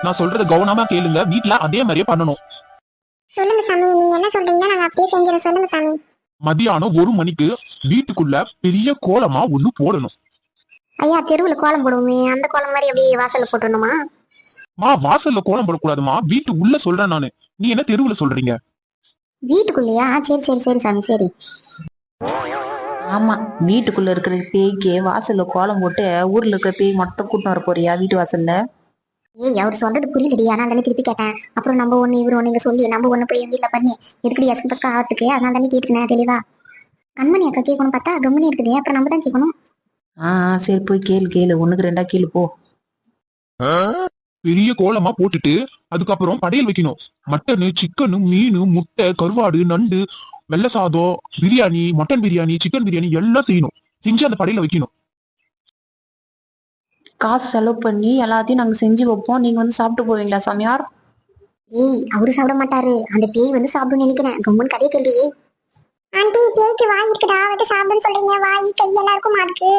நான் சொல்றத கவனமா கேளுங்க, வீட்ல அதே மாதிரியே பண்ணணும். சொல்லுங்க சாமி, நீங்க என்ன சொல்றீங்களோ நாங்க அப்படியே செஞ்சிடும். சொல்லுங்க சாமி. மதியானம் 1 மணிக்கு வீட்டுக்குள்ள பெரிய கோலமா ஒண்ணு போடணும். ஐயா, தெருவுல கோலம் போடுவோமே, அந்த கோலம் மாதிரி எப்படி வாசல்ல போட்டுடணுமா? வாசல்ல கோலம் போடக்கூடாதுமா, வீட்டு உள்ள சொல்றேன் நானு. நீ என்ன தெருவுல சொல்றீங்க? வீட்டுக்குள்ளேயா? சரி சரி சரி சாமி, சரி. ஆமா, வீட்டுக்குள்ள இருக்கிற பேய்க்கு வாசல்ல கோலம் போட்டு ஊர்ல இருக்கிற பேய் மொத்தம் கூட்டம் வர போறியா வீட்டு வாசல்ல? ஏய், அவர் சொல்றது புரியலடி. ஆனா தானே திருப்பி கேட்டேன். அப்புறம் நம்ம ஒண்ணு இவர் ஒண்ணு இங்க சொல்லி நம்ம ஒண்ணு போய் வீட்டுல பண்ணி எதுக்கடி எஸ்கு பஸ்கா ஆத்துக்கு? அதனால தானே கேட்டுக்கினேன் தெளிவா. கண்மணி அக்கா கேட்கணும் பார்த்தா கம்மனி இருக்குது. அப்புறம் நம்ம தான் கேட்கணும். சரி, போய் கேளு கேளு, ஒண்ணுக்கு ரெண்டா கேளு போ. பெரிய கோலமா போட்டுட்டு அதுக்கப்புறம் படையல் வைக்கணும். மட்டனு, சிக்கனு, மீன், முட்டை, கருவாடு, நண்டு, வெள்ளை சாதம், பிரியாணி, மட்டன் பிரியாணி, சிக்கன் பிரியாணி எல்லாம் செய்யணும். செஞ்சு அந்த படையில வைக்கணும். காசு செலவு பண்ணி எல்லாத்தையும் நாங்க செஞ்சு வைப்போம், நீங்க வந்து சாப்பிட்டு போவீங்களா சாமியார்? ஏய், அவரு சாப்பிட மாட்டாரு. அந்த பேய் வந்து சாப்பிடுன்னு நினைக்கிறேன். கம்மன் கதையை கேள்வி. ஆண்டி, பேய்க்கு வாய் இருக்குடா, வந்து சாப்பிடுன்னு சொல்றீங்க. வாய் கையெல்லாம் இருக்குமா அதுக்கு?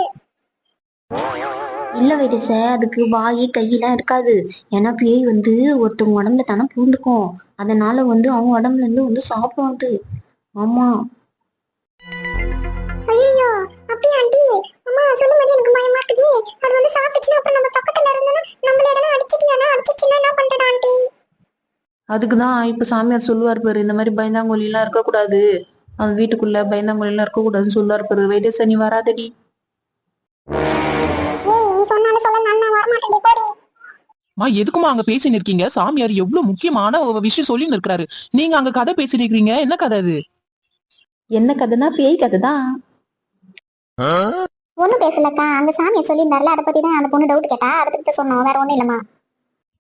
இல்ல வைரச, அதுக்கு வாய் கையெல்லாம் இருக்காது. ஏன்னா பேய் வந்து ஒருத்தவங்க உடம்புல தானே பூந்துக்கும். அதனால வந்து அவங்க உடம்புல இருந்து வந்து சாப்பிடும் அது. ஆமா. ஐயோ, அப்படியே ஆண்டி? அம்மா சொல்லும்போது எனக்கு பயமா இருக்குது. அது வந்து சாப்பிட்டுச்சுன்னா அப்புறம் நம்ம பக்கத்துல இருந்தோம்னா நம்மள எதனா அடிச்சிச்சுன்னா என்ன பண்றது ஆண்டி? அதுக்குதான் இப்ப சாமியார் சொல்லுவார் பாரு, இந்த மாதிரி பயந்தாங்கொல்லி எல்லாம் இருக்கக்கூடாது, அவன் வீட்டுக்குள்ள பயந்தாங்கொல்லி எல்லாம் இருக்கக்கூடாதுன்னு சொல்லுவார் பாரு. வைரச, நீ வராதடி. ஏய், நீ சொன்னாலும் சொல்ல, நான் வரமாட்டேன்டி, போடி. எதுக்குமா அங்க பேசின்னு இருக்கீங்க? சாமியார் எவ்வளவு முக்கியமான ஒரு விஷயம் சொல்லின்னு இருக்காரு, நீங்க அங்க கதை பேசிட்டு இருக்கீங்க. என்ன கதை அது? என்ன கதைனா பேய் கதை தான். ஒண்ணும் பேசலக்கா, அந்த சாமியை சொல்லியிருந்தாருல, அதை பத்தி தான் அந்த பொண்ணு டவுட் கேட்டா, அதை பத்தி சொன்னோம், வேற ஒண்ணும் இல்லம்மா.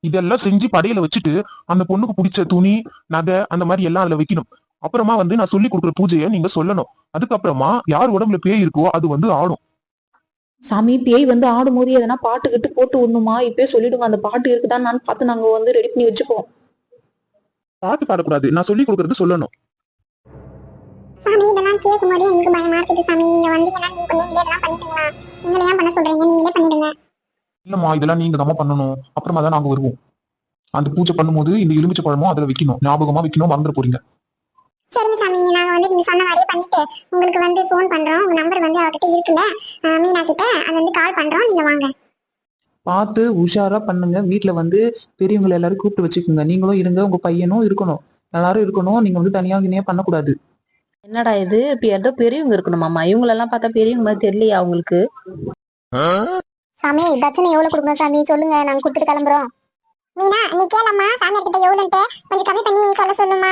இதெல்லாம் செஞ்சு படையில வச்சுட்டு அந்த பொண்ணுக்கு பிடிச்ச துணி, நகை, அந்த மாதிரி எல்லாம் அதுல வைக்கணும். அப்புறமா வந்து நான் சொல்லி கொடுக்குற பூஜையை நீங்க சொல்லணும். அதுக்கப்புறமா யார் உடம்புல பேய் இருக்கோ அது வந்து ஆடும். சாமி, பேய் வந்து ஆடும் போது எதனா பாட்டு கிட்டு போட்டு விடணுமா? இப்பயே சொல்லிடுங்க, அந்த பாட்டு இருக்குதான் நான் பார்த்து நாங்க வந்து ரெடி பண்ணி வச்சுப்போம். பாட்டு பாடக்கூடாது, நான் சொல்லி கொடுக்கறது சொல்லணும். சாமி, இதெல்லாம் கேட்கும் போது எங்களுக்கு பயமா இருக்குது சாமி. நீங்க வந்தீங்கன்னா நீங்களே இதெல்லாம் பண்ணிடுங்களா? நீங்களே ஏன் பண்ண சொல்றீங்க? நீங்களே பண்ணிடுங்க. இல்லம்மா, இதெல்லாம் நீங்க தான் பண்ணணும். அப்புறமா தான் நாங்க வருவோம். அந்த பூஜை பண்ணும்போது இந்த எலுமிச்சை பழமும் அதுல வைக்கணும். ஞாபகமா வைக்கணும், மறந்துட போறீங்க. சரிங்க சாமி, நாங்க வந்து நீங்க சொன்ன மாதிரியே பண்ணிட்டு உங்களுக்கு வந்து ஃபோன் பண்றோம். உங்க நம்பர் வந்து அவர்கிட்ட இருக்குல்ல, மீனா கிட்ட. அது வந்து கால் பண்றோம், நீங்க வாங்க. பார்த்து உஷாரா பண்ணுங்க. வீட்டுல வந்து பெரியவங்களை எல்லாரும் கூப்பிட்டு வச்சுக்கோங்க. நீங்களும் இருங்க, உங்க பையனும் இருக்கணும், எல்லாரும் இருக்கணும். நீங்க வந்து தனியா கினியா பண்ணக்கூடாது. என்னடா இது, இப்ப ஏதோ பெரியவங்க இருக்கணுமாமா? இவங்களெல்லாம் பார்த்தா பெரியவங்க மாதிரி தெரியலையா அவங்களுக்கு? சாமி, தட்சணை எவ்வளவு கொடுக்கணும் சாமி? சொல்லுங்க, நாங்க கொடுத்துட்டு கிளம்புறோம். மீனா, நீ கேளம்மா, சாமியார் கிட்ட எவ்வளவுன்ட்டு கொஞ்சம் கம்மி பண்ணி சொல்ல சொல்லுமா.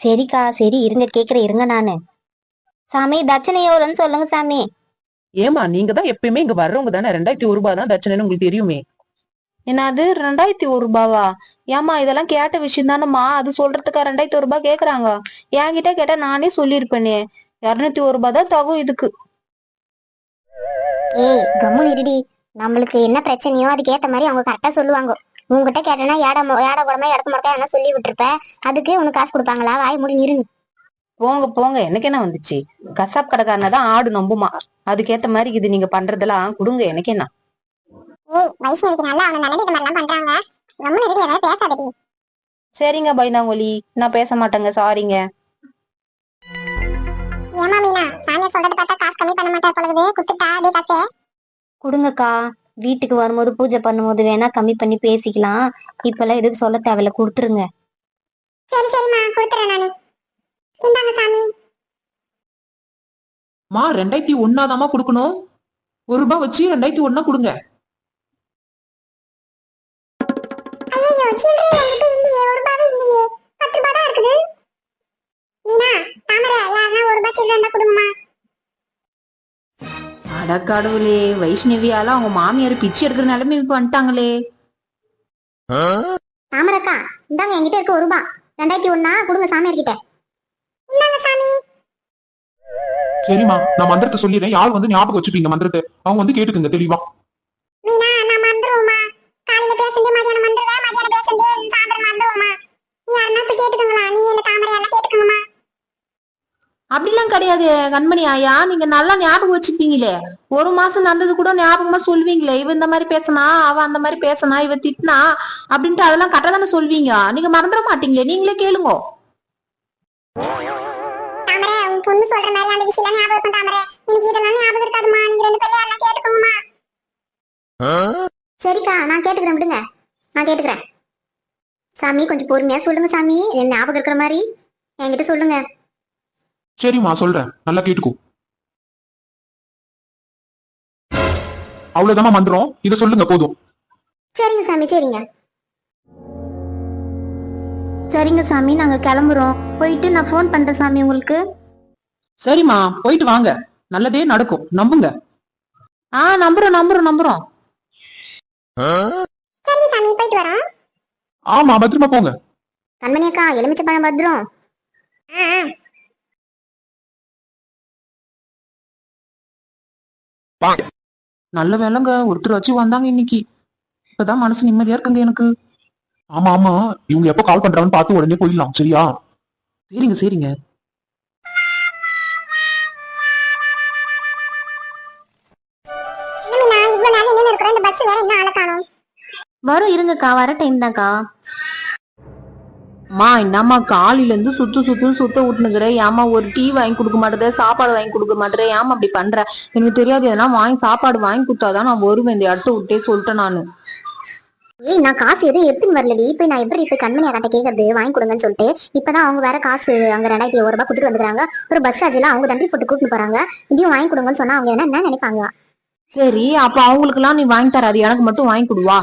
சரிக்கா, சரி, இருங்க கேக்குறேன், இருங்க. நானு சாமி, தட்சணை எவ்வளவுன்னு சொல்லுங்க சாமி. ஏமா, நீங்க தான் எப்பயுமே இங்க வர்றவங்க தானே. 2001 தான் தட்சணைன்னு உங்களுக்கு தெரியுமே. என்னது 2001? ஏமா, இதெல்லாம் கேட்ட விஷயம் தானம்மா. அது சொல்றதுக்கா 2001 கேக்குறாங்க? என்கிட்ட கேட்டா நானே சொல்லிருப்பேனே. 201 தான் தகும் இதுக்கு. ஏய், கம்முனு இருடி. நம்மளுக்கு என்ன பிரச்சனையோ அதுக்கு ஏத்த மாதிரி அவங்க கரெக்டா சொல்லுவாங்க. உங்ககிட்ட கேட்டனா ஏட குடமா இடத்து முறக்கா என்ன சொல்லி விட்டுருப்ப. அதுக்கு உனக்கு காசு கொடுப்பாங்களா? வாய் மூடி நிறுனி. போங்க போங்க, எனக்கு என்ன வந்துச்சு? கசாப் கடைக்காரன தான் ஆடு நம்புமா. அதுக்கேத்த மாதிரி இது நீங்க பண்றதெல்லாம் கொடுங்க, எனக்கு என்ன? ஏய், வைஷ்ணவிக்கு நல்லா அவன நன்னடி இந்த மாதிரி எல்லாம் பண்றாங்க. கம்முனு இருடி, ஏதாவது பேசாதடி. சரிங்க பயந்தாங்கொலி, நான் பேச மாட்டேங்க, சாரிங்க. ஏமா மீனா, சாமியார் சொல்றத பார்த்தா காசு கம்மி பண்ண மாட்டா போலகுது. குடுத்துட்டா அதே காசு? கொடுங்கக்கா, வீட்டுக்கு வரும்போது பூஜை பண்ணும்போது வேணா கம்மி பண்ணி பேசிக்கலாம். இப்பெல்லாம் எதுக்கு சொல்ல தேவையில்ல, கொடுத்துருங்க. சரி சரிம்மா, கொடுத்துறேன் நானு. இந்தாங்க சாமி. 2001 கொடுக்கணும். ₹1 வச்சு 2001 கொடுங்க. ஐயோ, சில்லறை என்கிட்ட இல்லையே, ₹1 இல்லையே, ₹10 தான் இருக்குது. மீனா, தாமரை, யாருன்னா ₹1 சில்லறை இருந்தா கொடுங்கம்மா. அடக்கடவுளே, வைஷ்ணவியால அவங்க மாமியார் பிச்சை எடுக்கிற நிலைமைக்கு வந்துட்டாங்களே. தாமரக்கா, இந்தாங்க என்கிட்ட இருக்க ₹1. 2001 கொடுங்க சாமியார் கிட்ட. இந்தாங்க சாமி. சரிம்மா, நான் மந்திரத்தை சொல்லிடுறேன். யார் வந்து ஞாபகம் வச்சுப்பீங்க மந்திரத்தை, அவங்க வந்து கேட்டுக்குங்க தெளிவா. மீனா, நான் மறந்துருவோமா? காலையில பேசுறதே மதியானம் மறந்துடுவேன், மதியானம் பேசுறதே சாயந்தரம் மறந்துருவோமா? நீ யாருன்னா போய் கேட்டுக்கோங்களா? நீ இல்ல தாமரை யாருன்னா கேட்டுக்கோங்கம்மா. அப்படிலாம் அப்படிலாம் கிடையாது கண்மணி ஆயா, நீங்க நல்லா ஞாபகம் வச்சுப்பீங்களே. ஒரு மாசம் நடந்தது கூட ஞாபகமா சொல்வீங்களே. இவ இந்த மாதிரி பேசினா, அவ அந்த மாதிரி பேசினா, இவ திட்டினா அப்படின்ட்டு அதெல்லாம் கரெக்டா தானே சொல்வீங்க. நீங்க மறந்துட மாட்டீங்களே, நீங்களே கேளுங்க. தாமரை உன் பொண்ணு சொல்ற மாதிரி அந்த விஷயம் ஞாபகம் இருக்கும் தாமரை. எனக்கு இதெல்லாம் ஞாபகம் இருக்காதுமா. நீங்க ரெண்டு பேரும் யாரா கேட்டுக்கோங்கம்மா. சரிக்கா நான் கேட்டுக்கிறேன், விடுங்க, நான் கேட்டுக்கிறேன். சாமி கொஞ்சம் பொறுமையா சொல்லுங்க சாமி, என் ஞாபகம் இருக்கிற மாதிரி என்கிட்ட சொல்லுங்க. சரிம்மா சொல்றேன், நல்லா கேட்டுக்கோ. அவ்வளவுதாம்மா மந்திரம், இத சொல்லுங்க போதும். சரிங்க சாமி சரிங்க. சரிங்க சாமி, நாங்க கிளம்புறோம். போயிட்டு நான் ஃபோன் பண்றேன் சாமி உங்களுக்கு. சரிம்மா போயிட்டு வாங்க, நல்லதே நடக்கும், நம்புங்க. நம்புறோம் நம்புறோம் நம்புறோம். சரிங்க சாமி போயிட்டு வரோம். ஆமா பத்திரமா போங்க. கண்மணி அக்கா எலுமிச்சை பழம் பத்திரம். நல்ல வேலைங்க, ஒருத்தர் வச்சு வந்தாங்க இன்னைக்கு. இப்பதான் மனசு நிம்மதியா இருக்குங்க எனக்கு. ஆமா ஆமா, இவங்க எப்ப கால் பண்றாங்கன்னு பார்த்து உடனே போயிடலாம், சரியா? சரிங்க சரிங்க. நான் இவ்வளவு நேரம் என்ன இருக்கிறேன், இந்த பஸ் வேற என்ன ஆள காணோம். வரும் இருங்கக்கா, வர டைம் தான்க்கா. அம்மா என்னம்மா காலையில இருந்து சுத்த விட்டுனுக்குற. ஏமா ஒரு டீ வாங்கி கொடுக்க மாட்டேற, சாப்பாடு வாங்கி கொடுக்க மாட்டேற, ஏமா அப்படி பண்ற? எனக்கு தெரியாது, எதனா சாப்பாடு வாங்கி கொடுத்தாதான் நான் வருவேன் இந்த இடத்த விட்டே சொல்லிட்டேன் நானு. ஏய் நான் காசு எதுவும் எடுத்துன்னு வரலடி. இப்ப நான் எப்படி இப்ப கண்மணி அக்கா கேட்கறது வாங்கி கொடுங்கன்னு சொல்லிட்டு. இப்பதான் அவங்க வேற காசு அங்க 2001 ரூபாய் கொடுத்துட்டு வந்துருக்காங்க. ஒரு பஸ் சார்ஜ்ல அவங்க தண்டி போட்டு கூட்டிட்டு போறாங்க. இதையும் வாங்கி கொடுங்கன்னு சொன்னா அவங்க என்ன நினைப்பாங்க? சரி அப்ப அவங்களுக்கு எல்லாம் நீ வாங்கி தர, அது எனக்கு மட்டும் வாங்கி கொடுவா.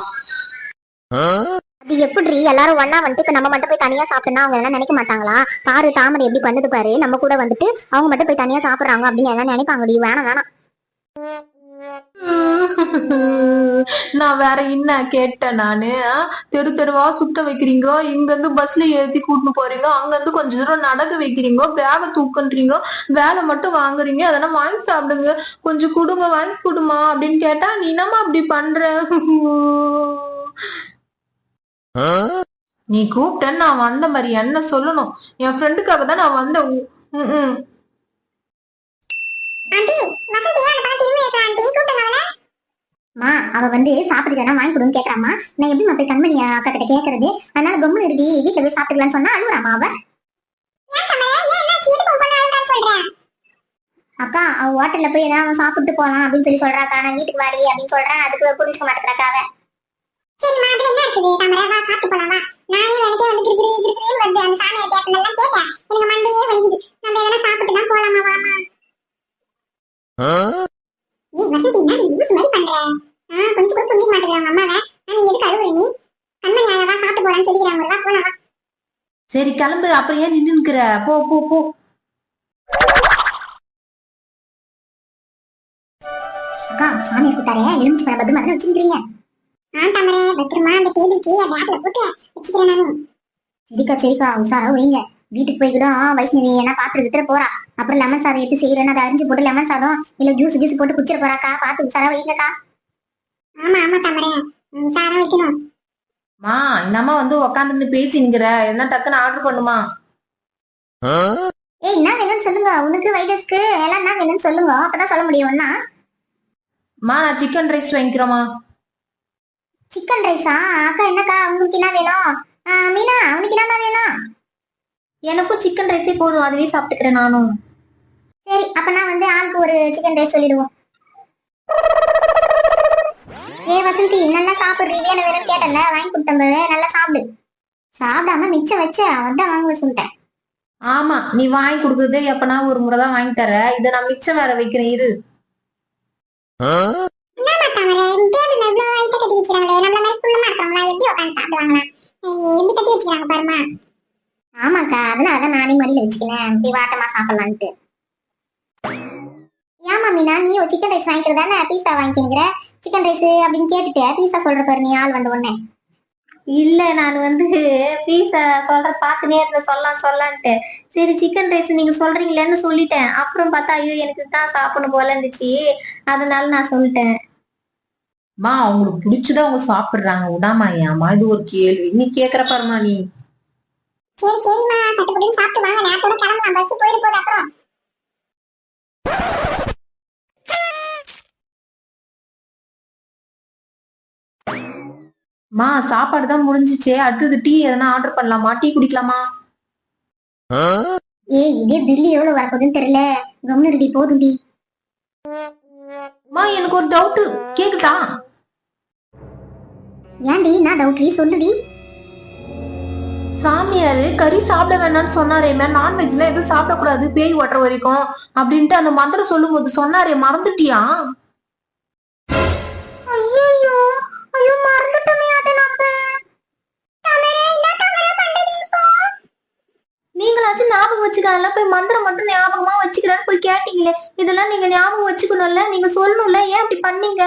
அது எப்படி எல்லாரும் ஒண்ணா வந்துட்டு இப்ப நம்ம மட்டும் போய் தனியா சாப்பிட்டோம்னா அவங்க என்ன நினைக்க மாட்டாங்களா? பாரு தாமரை எப்படி பண்ணுது பாரு, நம்ம கூட வந்துட்டு அவங்க மட்டும் போய் தனியா சாப்பிடுறாங்க அப்படின்னு என்ன நினைப்பாங்கடி. வேணாம் வேணாம். நான் வேற என்ன கேட்டேன் நானு? தெரு தெருவா சுத்த வைக்கிறீங்க, இங்க இருந்து பஸ்ல ஏத்தி கூட்டிட்டு போறீங்க, அங்க இருந்து கொஞ்ச தூரம் நடக்க வைக்கிறீங்க, பேக தூக்குன்றீங்க, வேலை மட்டும் வாங்குறீங்க, அதெல்லாம் வாங்கி சாப்பிடுங்க, கொஞ்சம் கொடுங்க, வாங்கி கொடுமா அப்படின்னு கேட்டா நீ என்னமா அப்படி பண்ற? நீ கூப்பிட்டேன்னு நான் வந்த மாதிரி என்ன சொல்லணும்? என் ஃப்ரெண்டுக்காக தான் நான் வந்தேன். அவ வந்து சாப்பிடுறதா வாங்கி கொடுன்னு கேக்குறாமா. நான் எப்படி போய் கண்மணி அக்கா கிட்ட கேக்குறது? அதனால கம்முன்னு இருடி, வீட்டுல போய் சாப்பிட்டுக்கலாம்னு சொன்னா அழுவுறாமா அவ. அக்கா அவ ஹோட்டல்ல போய் ஏதாவது சாப்பிட்டு போலாம் அப்படின்னு சொல்லி சொல்றாக்கா. நான் வீட்டுக்கு வாடி அப்படின்னு சொல்றேன், அதுக்கு புரிஞ்சுக்க மாட்டேங்கிறாக்கா அவ. சரிம்மா அதுல என்ன இருக்குது தாமரை, வா சாப்பிட்டு போலாம் வா. நானே வேலைக்கே வந்து கிருக்கிரு வந்து அந்த சாமியார் பேசலாம் கேட்டேன், எனக்கு மண்டையே வலிக்குது. நம்ம எதனா சாப்பிட்டு தான் போலாமா வாமா. ஏய் வசந்தி என்ன நீ லூஸ் மாதிரி பண்ற? கொஞ்சம் கூட புரிஞ்சுக்க மாட்டேங்கிறாங்க அம்மாவை. நான் எதுக்கு அழுவுற நீ? கண்மணி ஆயாவா சாப்பிட்டு போலான்னு சொல்லிக்கிறாங்க, வா போலாம் வா. சரி கிளம்பு, அப்புறம் ஏன் நின்று நிக்கிற? போ போ போ. அக்கா சாமி கூட்டாரே எலுமிச்சு பழம் பத்திரமா தானே வச்சிருக்கீங்க? தாமரை பத்திரமா அந்த டேபிளுக்கு பேக்ல போட்டு வச்சுக்கிறேன் நானு. சரிக்கா சரிக்கா உஷாரா வைங்க. வீட்டுக்கு போய் கூட வைஷ்ணவி என்ன பாத்திர வித்துற போறா. அப்புறம் லெமன் சாதம் எப்படி செய்யறேன்னு அதை அரிஞ்சு போட்டு லெமன் சாதம் இல்ல ஜூஸ் கீஸ் போட்டு குடிச்சிட போறாக்கா. பார்த்து உஷாரா வைங்கக்கா. ஆமா ஆமா தாமரை உஷாரா வைக்கணும். மா என்னம்மா வந்து உக்காந்து பேசினுங்கிற, என்ன டக்குன்னு ஆர்டர் பண்ணுமா? ஏய் என்ன வேணும்னு சொல்லுங்க, உனக்கு வைகஸ்க்கு எல்லாம் என்ன வேணும்னு சொல்லுங்க, அப்பதான் சொல்ல முடியும்னா. நான் சிக்கன் ரைஸ் வாங்கிக்கிறோமா. சிக்கன் ரைஸா? அக்கா என்னக்கா உங்களுக்கு என்ன வேணும்? மீனா அவனுக்கு என்னமா வேணும்? எனக்கும் சிக்கன் ரைஸே போதும், அதுவே சாப்பிட்டுக்கிறேன் நானும். சரி அப்ப நான் வந்து ஆளுக்கு ஒரு சிக்கன் ரைஸ் சொல்லிடுவோம். ஏ வசந்தி நல்லா சாப்பிடுறீங்க, என்ன வேணும்னு கேட்டல வாங்கி கொடுத்தங்க, நல்லா சாப்பிடு. சாப்பிடாம மிச்சம் வச்ச அதான் வாங்க சொல்லிட்டேன். ஆமா நீ வாங்கி கொடுக்குறது எப்பனா ஒரு முறைதான் வாங்கி தர, இதை நான் மிச்சம் வேற வைக்கிறேன் இரு. ஆமாக்கா அதனாலதான் நானே மடியில வச்சுக்கிறேன், இப்படி வாட்டமா சாப்பிடலான்ட்டு. ஏமா மீனா நீ சிக்கன் ரைஸ் வாங்கிக்கிறதானே பீஸா வாங்கிக்கிற? சிக்கன் ரைஸ் அப்படின்னு கேட்டுட்டு பீஸா சொல்ற பாரு நீ ஆள் வந்த உடனே. இல்ல நான் வந்து பீஸா சொல்ற பாத்துனே இருந்த சொல்லலான்ட்டு சரி சிக்கன் ரைஸ் நீங்க சொல்றீங்களேன்னு சொல்லிட்டேன். அப்புறம் பார்த்தா ஐயோ எனக்கு தான் சாப்பிடணும் போல இருந்துச்சு, அதனால நான் சொல்லிட்டேன். மா அவங்களுக்கு பிடிச்சதான் அவங்க சாப்பிடுறாங்க, விடாமா ஏமா இது ஒரு கேள்வி நீ கேக்குற பாருமா நீ. சரி சரிம்மா சட்டுப்படின்னு சாப்பிட்டு வாங்க, நேரத்தோட கிளம்பலாம், பஸ் போயிட்டு போகுது. அப்புறம் மா சாப்பாடு தான் முடிஞ்சிச்சே, அடுத்தது டீ எதனா ஆர்டர் பண்ணலாமா? டீ குடிக்கலாமா? ஏய் இதே பில்லு எவ்வளவு வரப்போகுதுன்னு தெரியல. கம்முனடி போதும்டி. மா எனக்கு ஒரு டவுட் கேக்குதா? ஏன்டி நான் டவுட்ரி சொல்லுடி. சாமியாரு கறி சாப்பிட வேணாம்னு சொன்னாரேமே, நான்வெஜ்ல எதுவும் சாப்பிடக்கூடாது பேய் ஓட்டுற வரைக்கும் அப்படின்ட்டு அந்த மந்திரம் சொல்லும் போது சொன்னாரே, மறந்துட்டியா? ஐயோ ஐயோ மறந்துட்டமே அத நம்ம. நீங்களாச்சும் ஞாபகம் வச்சுக்கலாம்ல, போய் மந்திரம் மட்டும் ஞாபகமா வச்சுக்கிறேன்னு போய் கேட்டீங்களே, இதெல்லாம் நீங்க ஞாபகம் வச்சுக்கணும்ல, நீங்க சொல்லணும்ல, ஏன் அப்படி பண்ணீங்க?